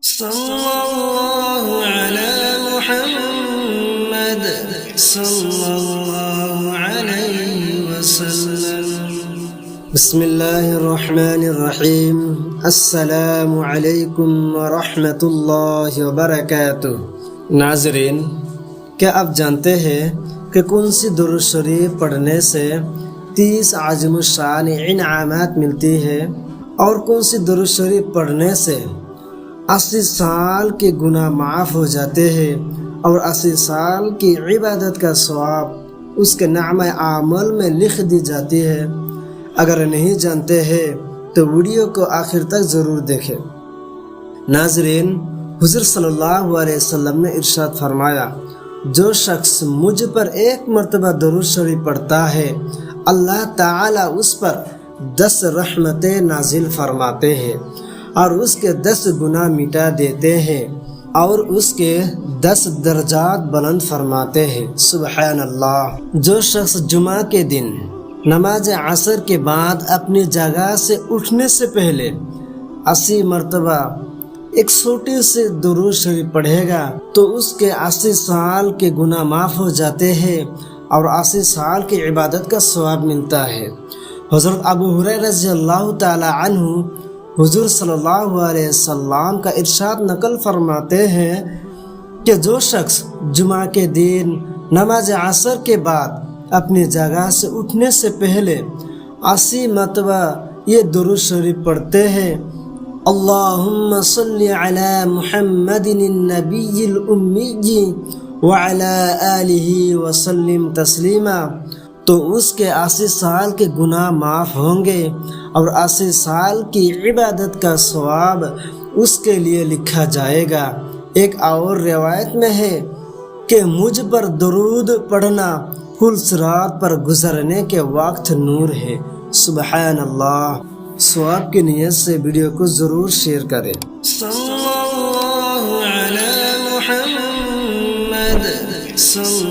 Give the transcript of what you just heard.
صلى الله على محمد صلى الله عليه وسلم. بسم الله الرحمن الرحیم. السلام علیکم ورحمۃ اللہ وبرکاتہ. ناظرین، کیا آپ جانتے ہیں کہ کون سی درود شریف پڑھنے سے 30 عظیم الشان انعامات ملتی ہے، اور کون سی درود شریف پڑھنے سے 80 سال کے گناہ معاف ہو جاتے ہیں، اور 80 سال کی عبادت کا ثواب اس کے نامہ اعمال میں لکھ دی جاتی ہے؟ اگر نہیں جانتے ہیں تو ویڈیو کو آخر تک ضرور دیکھیں. ناظرین، حضور صلی اللہ علیہ وسلم نے ارشاد فرمایا، جو شخص مجھ پر ایک مرتبہ درود شریف پڑھتا ہے، اللہ تعالی اس پر 10 رحمتیں نازل فرماتے ہیں، اور اس کے 10 گناہ مٹا دیتے ہیں، اور اس کے 10 درجات بلند فرماتے ہیں. سبحان اللہ. جو شخص جمعہ کے دن نماز عصر کے بعد اپنی جگہ سے اٹھنے سے پہلے 80 مرتبہ ایک چھوٹی سی درود شریف پڑھے گا تو اس کے 80 سال کے گناہ معاف ہو جاتے ہیں، اور 80 سال کی عبادت کا ثواب ملتا ہے. حضرت ابو ہریرہ رضی اللہ تعالی عنہ حضور صلی اللہ علیہ وسلم کا ارشاد نقل فرماتے ہیں کہ جو شخص جمعہ کے دن نماز عصر کے بعد اپنی جگہ سے اٹھنے سے پہلے 80 مرتبہ یہ درود شریف پڑھتے ہیں، اللہم صلی علی محمد النبی الامی وعلی آلہ وسلم تسلیما، تو اس کے 80 سال کے گناہ معاف ہوں گے، اور 80 سال کی عبادت کا ثواب اس کے لیے لکھا جائے گا. ایک اور روایت میں ہے کہ مجھ پر درود پڑھنا پل صراط پر گزرنے کے وقت نور ہے. سبحان اللہ. ثواب کی نیت سے ویڈیو کو ضرور شیئر کریں. صلی اللہ علی محمد صلی